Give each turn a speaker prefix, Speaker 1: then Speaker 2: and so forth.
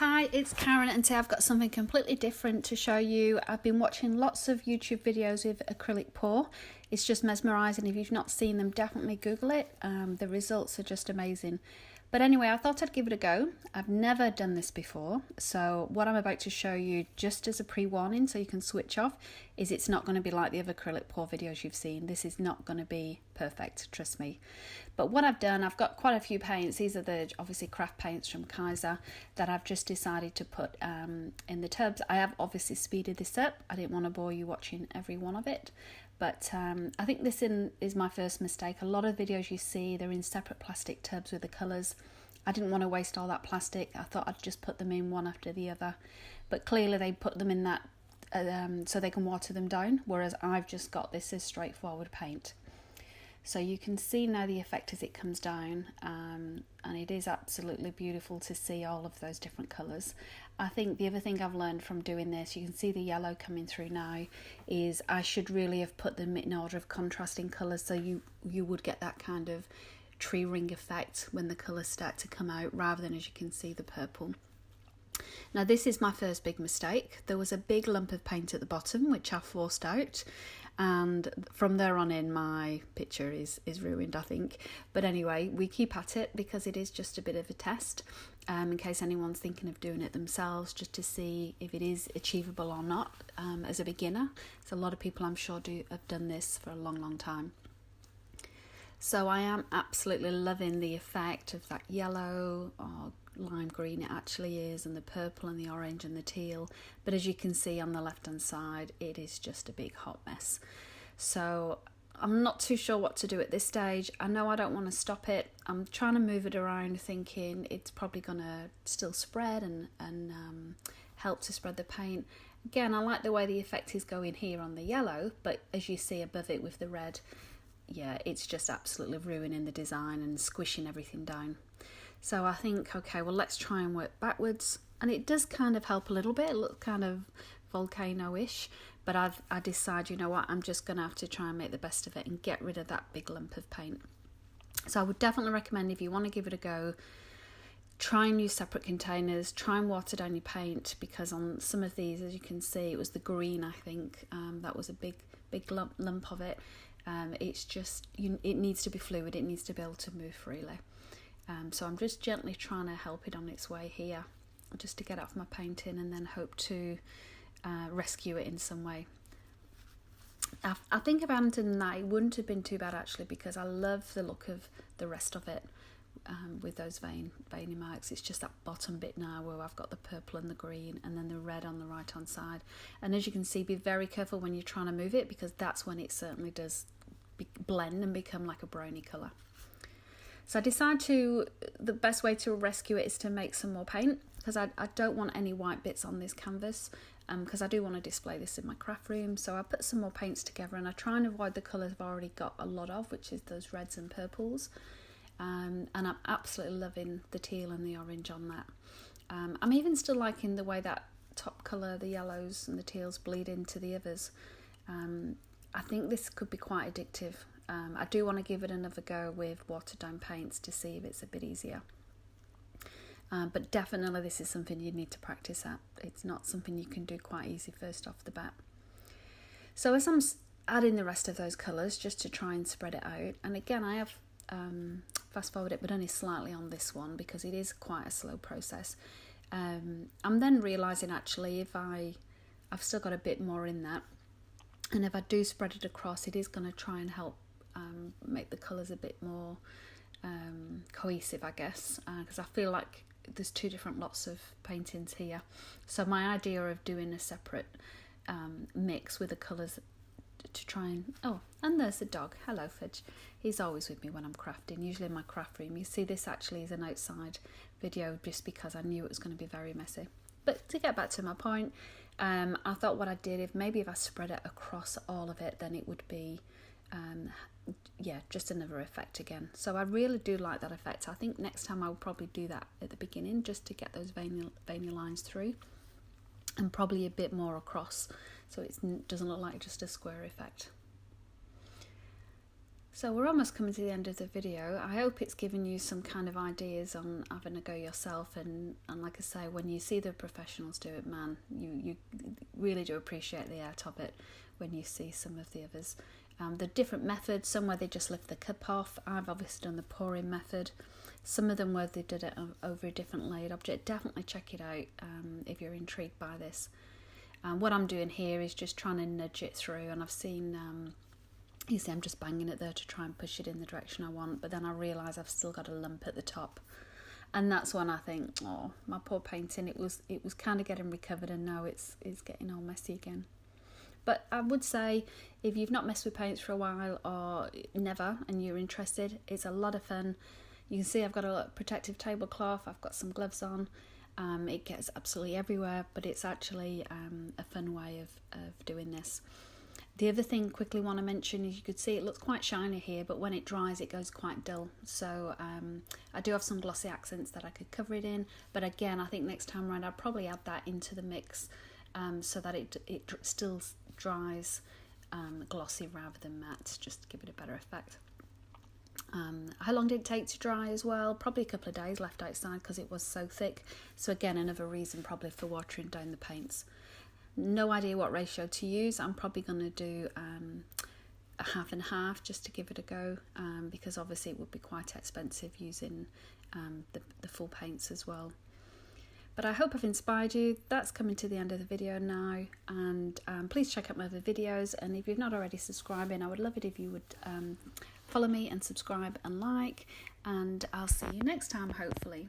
Speaker 1: Hi, it's Karen, and today I've got something completely different to show you. I've been watching lots of YouTube videos with acrylic pour. It's just mesmerising. If you've not seen them, definitely Google it. The results are just amazing. But anyway, I thought I'd give it a go. I've never done this before, so what I'm about to show you, just as a pre-warning so you can switch off, is it's not going to be like the other acrylic pour videos you've seen. This is not going to be perfect, trust me. But what I've done, I've got quite a few paints. These are the obviously craft paints from Kaiser that I've just decided to put in the tubs. I have obviously speeded this up. I didn't want to bore you watching every one of it. But I think this is my first mistake. A lot of videos you see, they're in separate plastic tubs with the colours. I didn't want to waste all that plastic. I thought I'd just put them in one after the other. But clearly they put them in that so they can water them down, whereas I've just got this as straightforward paint. So you can see now the effect as it comes down, and it is absolutely beautiful to see all of those different colours. I think the other thing I've learned from doing this, you can see the yellow coming through now, is I should really have put them in order of contrasting colours, so you would get that kind of tree ring effect when the colours start to come out, rather than, as you can see, the purple. Now this is my first big mistake. There was a big lump of paint at the bottom which I forced out, and from there on in my picture is ruined, I think. But anyway, we keep at it because it is just a bit of a test, in case anyone's thinking of doing it themselves, just to see if it is achievable or not as a beginner. So a lot of people, I'm sure, have done this for a long time. So I am absolutely loving the effect of that yellow, or lime green it actually is, and the purple and the orange and the teal. But as you can see on the left hand side, it is just a big hot mess. So I'm not too sure what to do at this stage. I know I don't want to stop it. I'm trying to move it around, thinking it's probably gonna still spread and help to spread the paint. Again, I like the way the effect is going here on the yellow, but as you see above it with the red, yeah, it's just absolutely ruining the design and squishing everything down. So I think, okay, well, let's try and work backwards. And it does kind of help a little bit. It looks kind of volcano-ish. But I decide, you know what, I'm just going to have to try and make the best of it and get rid of that big lump of paint. So I would definitely recommend, if you want to give it a go, try and use separate containers. Try and water down your paint, because on some of these, as you can see, it was the green, I think. That was a big lump of it. It's just, it needs to be fluid. It needs to be able to move freely. So I'm just gently trying to help it on its way here, just to get off my painting, and then hope to rescue it in some way. I think if I hadn't done that, it wouldn't have been too bad actually, because I love the look of the rest of it with those veiny marks. It's just that bottom bit now where I've got the purple and the green, and then the red on the right hand side. And as you can see, be very careful when you're trying to move it, because that's when it certainly does blend and become like a browny colour. So I decided the best way to rescue it is to make some more paint, because I don't want any white bits on this canvas, because I do want to display this in my craft room. So I put some more paints together, and I try and avoid the colours I've already got a lot of, which is those reds and purples. And I'm absolutely loving the teal and the orange on that. I'm even still liking the way that top colour, the yellows and the teals, bleed into the others. I think this could be quite addictive. I do want to give it another go with watered down paints to see if it's a bit easier. But definitely this is something you need to practice at. It's not something you can do quite easy first off the bat. So as I'm adding the rest of those colours, just to try and spread it out, and again I have fast forward it, but only slightly on this one, because it is quite a slow process. I'm then realising actually if I've still got a bit more in that, and if I do spread it across, it is going to try and help make the colours a bit more cohesive, I guess, because I feel like there's two different lots of paintings here. So my idea of doing a separate mix with the colours to try and, oh, and there's the dog. Hello, Fudge. He's always with me when I'm crafting, usually in my craft room. You see, this actually is an outside video just because I knew it was going to be very messy. But to get back to my point, I thought what I did, if I spread it across all of it, then it would be yeah, just another effect again. So I really do like that effect. I think next time I'll probably do that at the beginning, just to get those veiny lines through, and probably a bit more across, so it doesn't look like just a square effect. So we're almost coming to the end of the video. I hope it's given you some kind of ideas on having a go yourself, and like I say, when you see the professionals do it, man, you really do appreciate the art of it when you see some of the others. The different methods, some where they just lift the cup off. I've obviously done the pouring method. Some of them where they did it over a different layered object. Definitely check it out if you're intrigued by this. What I'm doing here is just trying to nudge it through, and I've seen you see I'm just banging it there to try and push it in the direction I want, but then I realise I've still got a lump at the top, and that's when I think, oh, my poor painting, it was kind of getting recovered, and now it's getting all messy again. But I would say, if you've not messed with paints for a while or never, and you're interested, it's a lot of fun. You can see I've got a protective tablecloth, I've got some gloves on. It gets absolutely everywhere, but it's actually a fun way of doing this. The other thing quickly want to mention is you could see it looks quite shiny here, but when it dries it goes quite dull. So I do have some glossy accents that I could cover it in, but again, I think next time around I'll probably add that into the mix so that it still dries glossy rather than matte, just to give it a better effect. How long did it take to dry as well? Probably a couple of days left outside because it was so thick. So again, another reason probably for watering down the paints. No idea what ratio to use. I'm probably going to do a half and half just to give it a go, because obviously it would be quite expensive using the full paints as well. But I hope I've inspired you. That's coming to the end of the video now, and please check out my other videos, and if you've not already subscribing, I would love it if you would follow me and subscribe and like, and I'll see you next time, hopefully.